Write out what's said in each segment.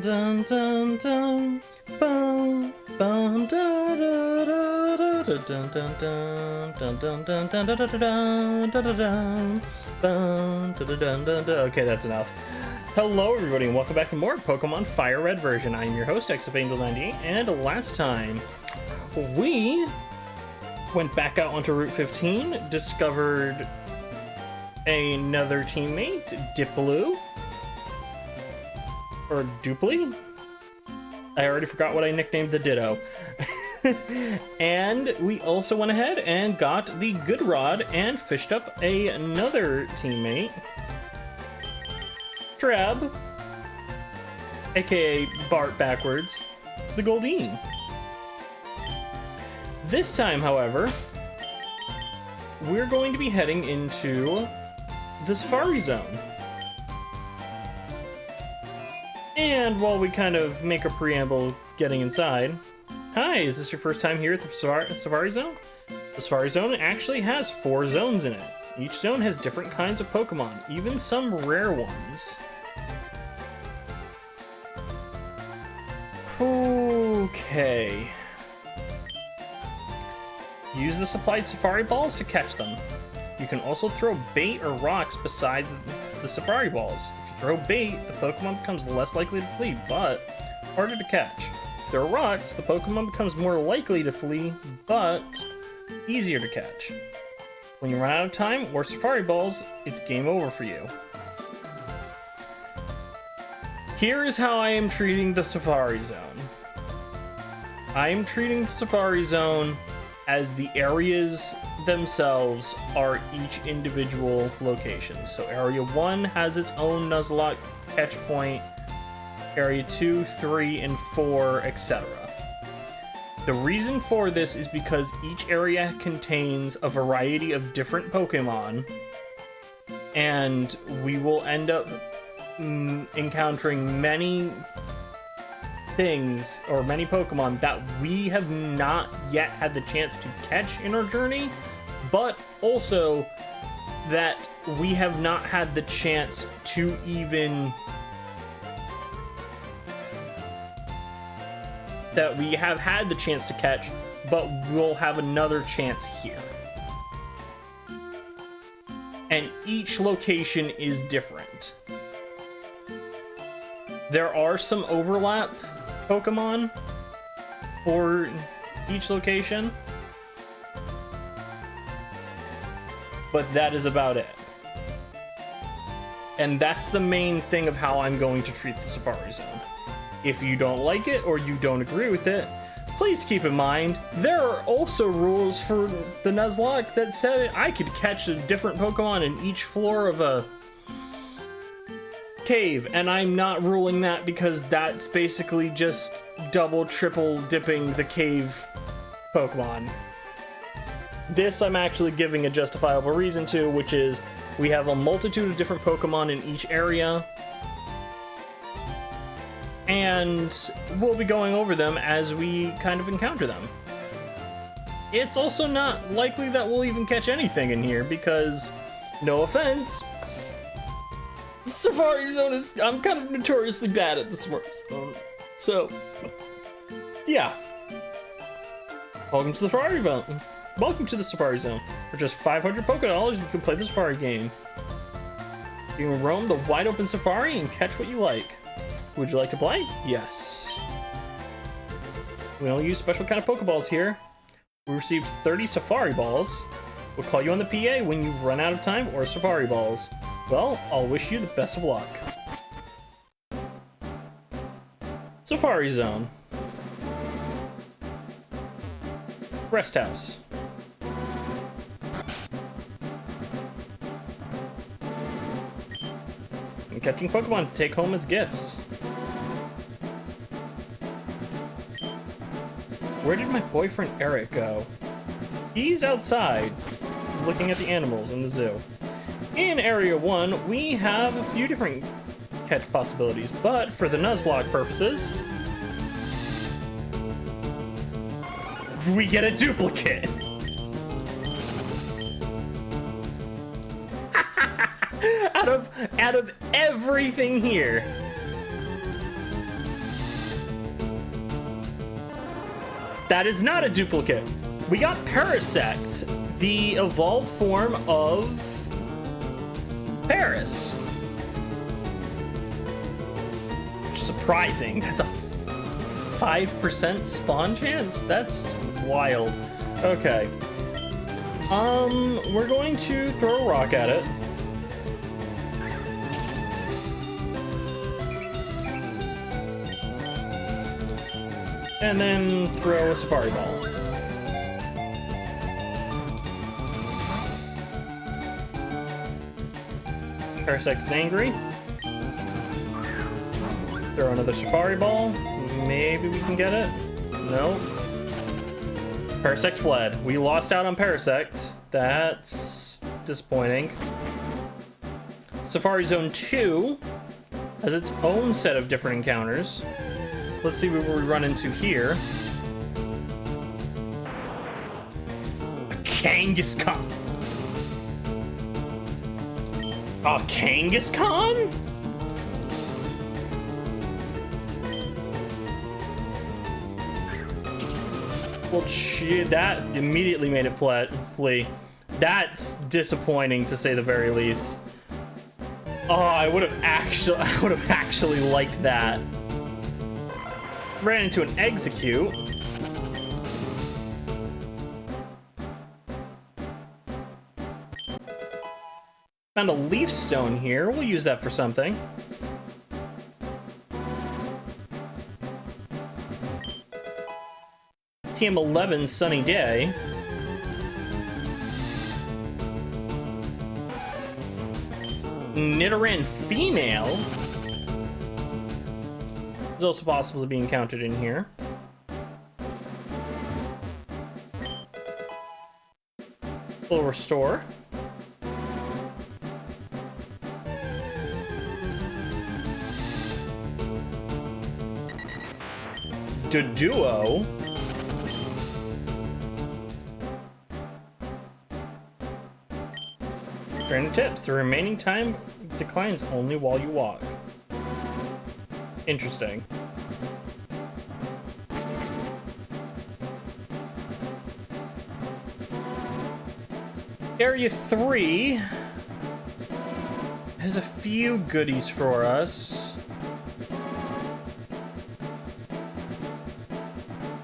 dun dun dun. Bum bum da da da da dun dun dun dun dun dun dun dun dun dun dun dun bum dun dun dun dun. Okay, that's enough. Hello everybody and welcome back to more Pokemon FireRed version. I am your host, XFAngel98, and last time we went back out onto Route 15, discovered another teammate, Dipploo. Or Dupli? I already forgot what I nicknamed the Ditto. And we also went ahead and got the Good Rod and fished up another teammate, Drab, aka Bart backwards, the Goldeen. This time, however, we're going to be heading into the Safari Zone. And while we kind of make a preamble getting inside, hi, is this your first time here at the Safari Zone? The Safari Zone actually has 4 zones in it. Each zone has different kinds of Pokemon, even some rare ones. Okay. Use the supplied Safari Balls to catch them. You can also throw bait or rocks besides the Safari Balls. If you throw bait, the Pokemon becomes less likely to flee, but harder to catch. If you throw rocks, the Pokemon becomes more likely to flee, but easier to catch. When you run out of time or Safari Balls, it's game over for you. Here is how I am treating the Safari Zone. I am treating the Safari Zone as the areas themselves are each individual location. So Area 1 has its own Nuzloke catch point, Area 2, 3, and 4, etc. The reason for this is because each area contains a variety of different Pokemon, and we will end up encountering many things or many Pokemon that we have not yet had the chance to catch in our journey, but also that we have not had the chance to even that we have had the chance to catch, but we'll have another chance here. And each location is different. There are some overlap Pokemon for each location, but that is about it. And that's the main thing of how I'm going to treat the Safari Zone. If you don't like it or you don't agree with it, please keep in mind there are also rules for the Nuzlocke that said I could catch a different Pokemon in each floor of a cave, and I'm not ruling that because that's basically just double, triple dipping the cave Pokemon. This I'm actually giving a justifiable reason to, which is we have a multitude of different Pokemon in each area, and we'll be going over them as we kind of encounter them. It's also not likely that we'll even catch anything in here because, no offense, the Safari Zone is, I'm kind of notoriously bad at the Safari Zone. So, yeah. Welcome to the Safari Zone. Welcome to the Safari Zone. For just 500 Pokédollars, you can play the Safari game. You can roam the wide open Safari and catch what you like. Would you like to play? Yes. We only use special kind of Pokeballs here. We received 30 Safari Balls. We'll call you on the PA when you run out of time or Safari Balls. Well, I'll wish you the best of luck. Safari Zone. Rest House. And catching Pokemon to take home as gifts. Where did my boyfriend Eric go? He's outside, looking at the animals in the zoo. In Area 1, we have a few different catch possibilities, but for the Nuzlocke purposes, we get a duplicate! out of everything here, That is not a duplicate. We got Parasect, the evolved form of Paris. Surprising. That's a 5% spawn chance? That's wild. Okay. We're going to throw a rock at it. And then throw a Safari Ball. Parasect's angry. Throw another Safari Ball. Maybe we can get it. No. Parasect fled. We lost out on Parasect. That's disappointing. Safari Zone 2 has its own set of different encounters. Let's see what we run into here. A Kangaskhan. A Kangaskhan? Well, shit, that immediately made it flee. That's disappointing, to say the very least. Oh, I would have actually liked that. Ran into an Execute. Found a Leaf Stone here. We'll use that for something. TM11 Sunny Day. Nidoran Female is also possible to be encountered in here. Full Restore. Duo. Training tips. The remaining time declines only while you walk. Interesting. Area 3 has a few goodies for us.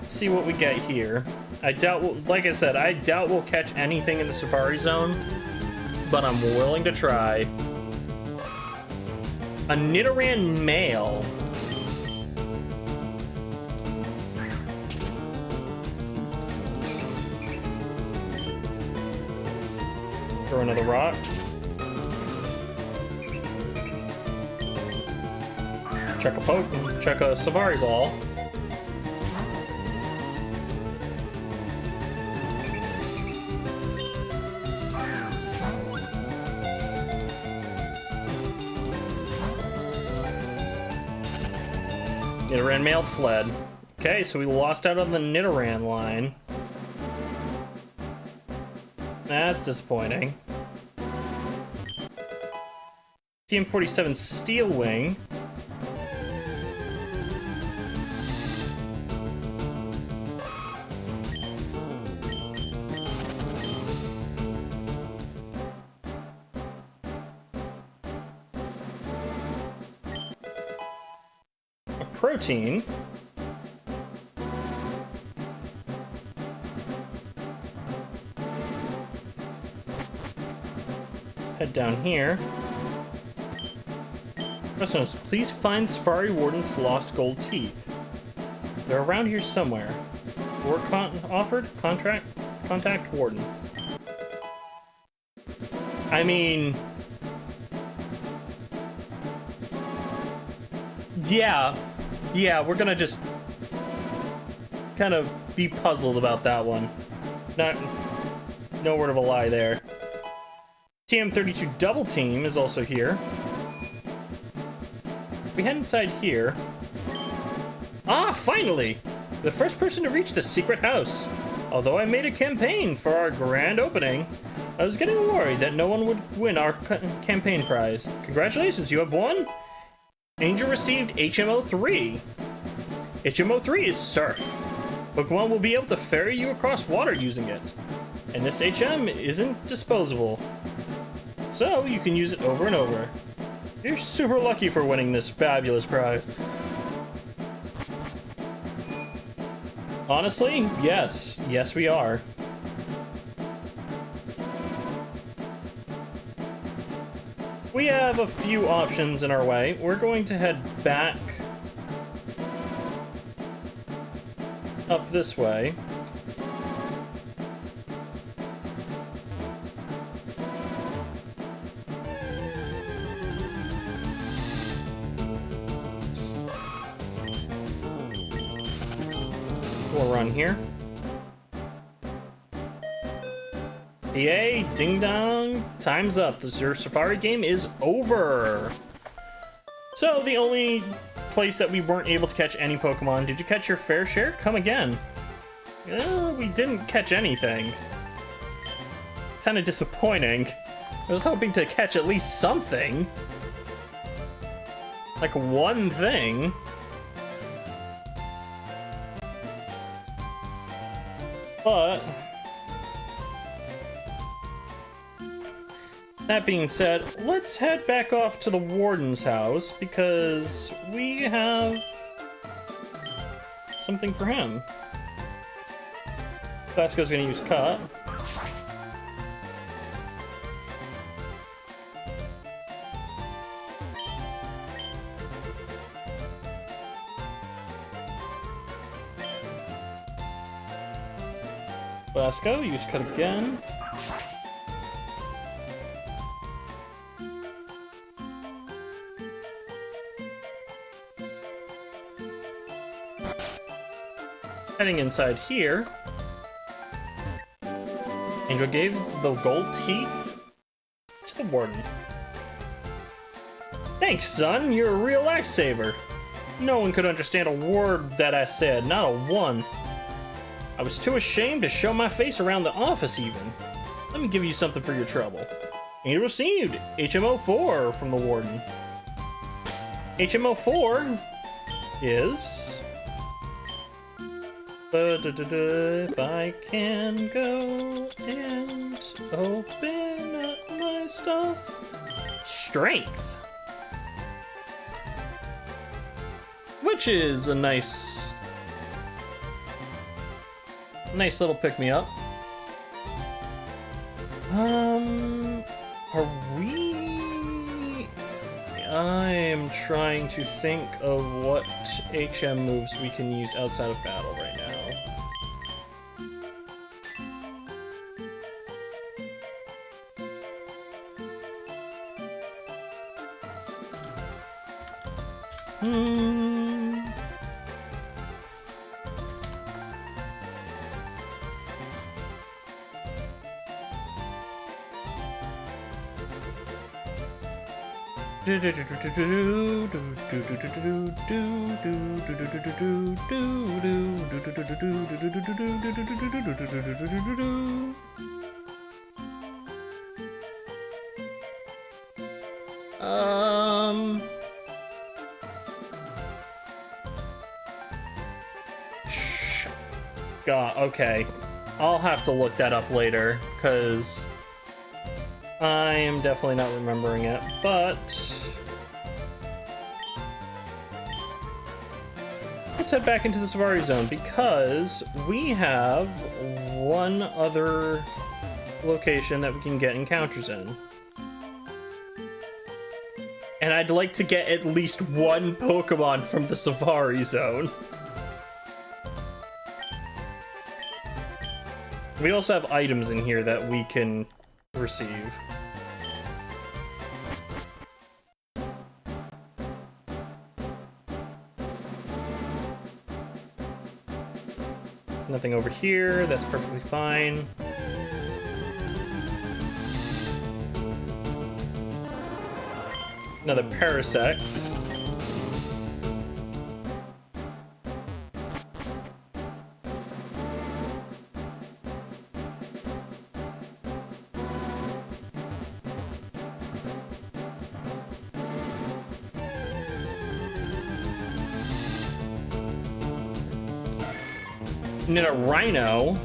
Let's see what we get here. I doubt, like I said, I doubt we'll catch anything in the Safari Zone, but I'm willing to try. A Nidoran male. Throw another rock. Check a poke. Check a Safari Ball. Nidoran male fled. Okay, so we lost out on the Nidoran line. That's disappointing. TM47 Steel Wing. A Protein. Head down here. Questions, please find Safari Warden's lost gold teeth. They're around here somewhere. Work offered? Contact Warden. I mean... Yeah, we're gonna just kind of be puzzled about that one. No word of a lie there. TM32 Double Team is also here. We head inside here. Ah, finally! The first person to reach the secret house. Although I made a campaign for our grand opening, I was getting worried that no one would win our campaign prize. Congratulations, you have won! Angel received HMO3. HMO3 is Surf. Pokemon will be able to ferry you across water using it. And this HM isn't disposable, so you can use it over and over. You're super lucky for winning this fabulous prize. Honestly, yes. Yes, we are. We have a few options in our way. We're going to head back up this way. We'll run here. Yay, ding dong, time's up. Your Safari game is over. So the only place that we weren't able to catch any Pokemon, did you catch your fair share? Come again. We didn't catch anything. Kind of disappointing. I was hoping to catch at least something. Like one thing. But that being said, let's head back off to the warden's house because we have something for him. Vasco's gonna use Cut. Vasco, use Cut again. Heading inside here, Angel gave the gold teeth to the warden. Thanks, son. You're a real lifesaver. No one could understand a word that I said, not a one. I was too ashamed to show my face around the office even. Let me give you something for your trouble. And you received HMO4 from the warden. HMO4 is... If I can go and open up my stuff. Strength. Which is a nice little pick-me-up. Are we... I am trying to think of what HM moves we can use outside of battle right now. God, okay. I'll have to look that up later, because I am definitely not remembering it, but let's head back into the Safari Zone because we have one other location that we can get encounters in. And I'd like to get at least one Pokemon from the Safari Zone. We also have items in here that we can receive. Nothing over here, that's perfectly fine. Another Parasect. And then a rhino.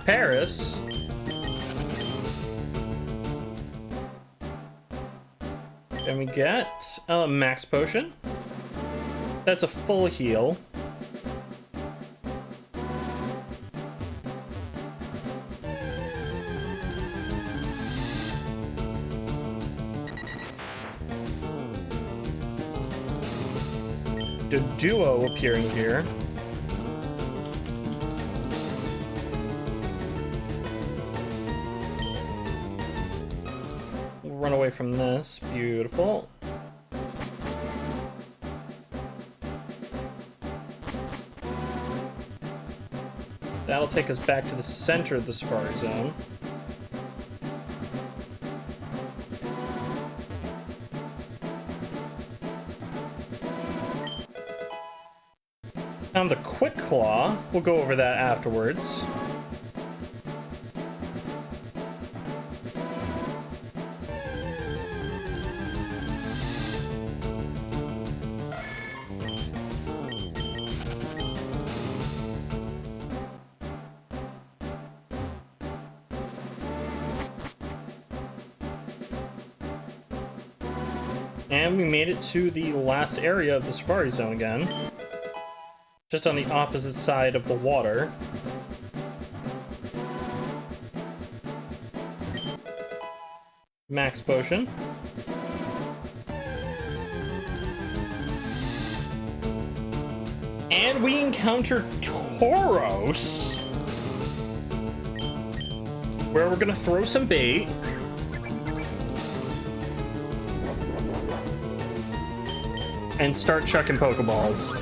Paris. And we get a max potion. That's a full heal. The duo appearing here. We'll run away from this. Beautiful. That'll take us back to the center of the Safari Zone. Found the Quick Claw. We'll go over that afterwards. And we made it to the last area of the Safari Zone again. Just on the opposite side of the water. Max potion. And we encounter Tauros, where we're gonna throw some bait. And start chucking Pokeballs.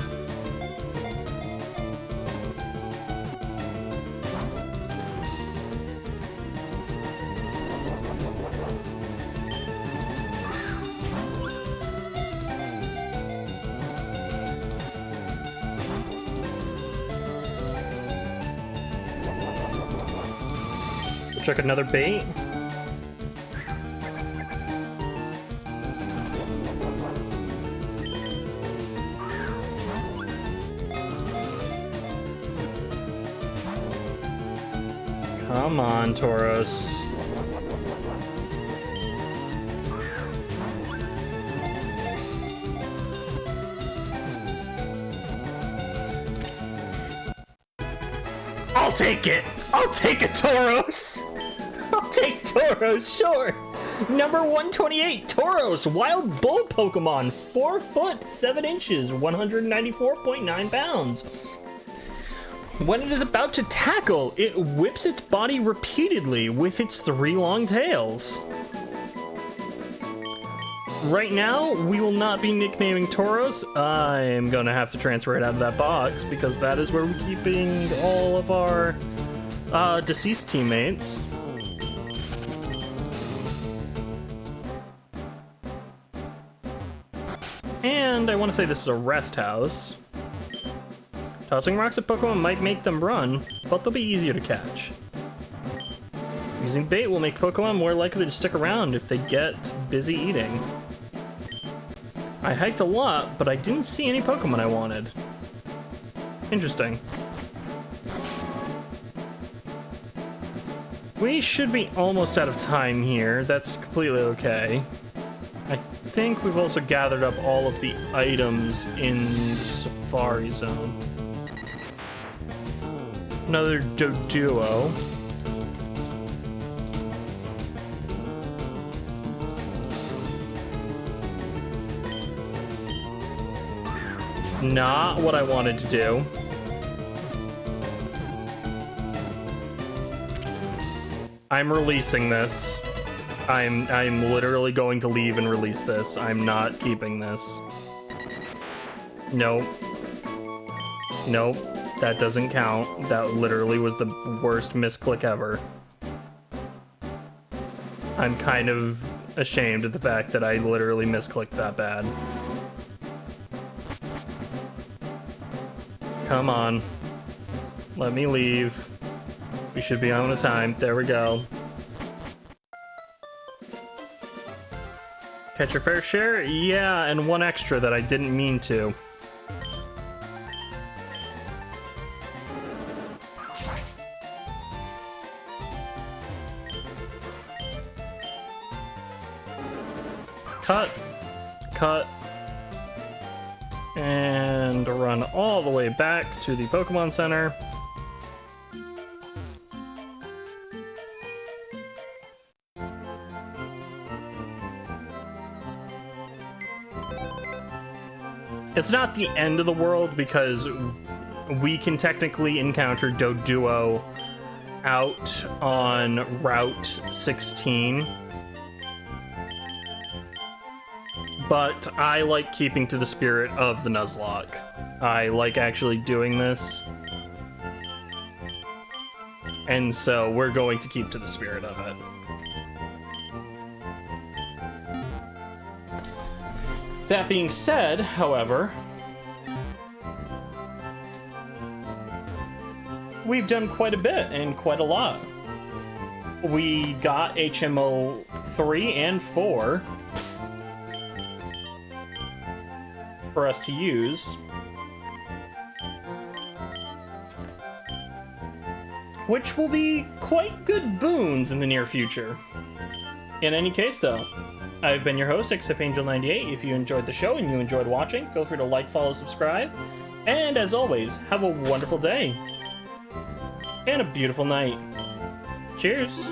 Chuck another bait. Come on, Tauros. I'll take it! I'll take it, Tauros! I'll take Tauros, sure! Number 128, Tauros, Wild Bull Pokemon, 4 foot 7 inches, 194.9 pounds. When it is about to tackle, it whips its body repeatedly with its 3 long tails. Right now, we will not be nicknaming Tauros. I'm gonna have to transfer it out of that box because that is where we're keeping all of our deceased teammates. And I want to say this is a rest house. Tossing rocks at Pokemon might make them run, but they'll be easier to catch. Using bait will make Pokemon more likely to stick around if they get busy eating. I hiked a lot, but I didn't see any Pokemon I wanted. Interesting. We should be almost out of time here. That's completely okay. I think we've also gathered up all of the items in the Safari Zone. Another Doduo. Not what I wanted to do. I'm releasing this. I'm literally going to leave and release this. I'm not keeping this. Nope. Nope. That doesn't count. That literally was the worst misclick ever. I'm kind of ashamed of the fact that I literally misclicked that bad. Come on. Let me leave. We should be on the time. There we go. Catch your fair share? Yeah, and one extra that I didn't mean to. Cut. Cut. And run all the way back to the Pokemon Center. It's not the end of the world because we can technically encounter Doduo out on Route 16. But I like keeping to the spirit of the Nuzlocke. I like actually doing this. And so we're going to keep to the spirit of it. That being said, however, we've done quite a bit and quite a lot. We got HMO 3 and 4 for us to use. Which will be quite good boons in the near future. In any case, though, I've been your host, XFAngel98. If you enjoyed the show and you enjoyed watching, feel free to like, follow, subscribe. And as always, have a wonderful day. And a beautiful night. Cheers!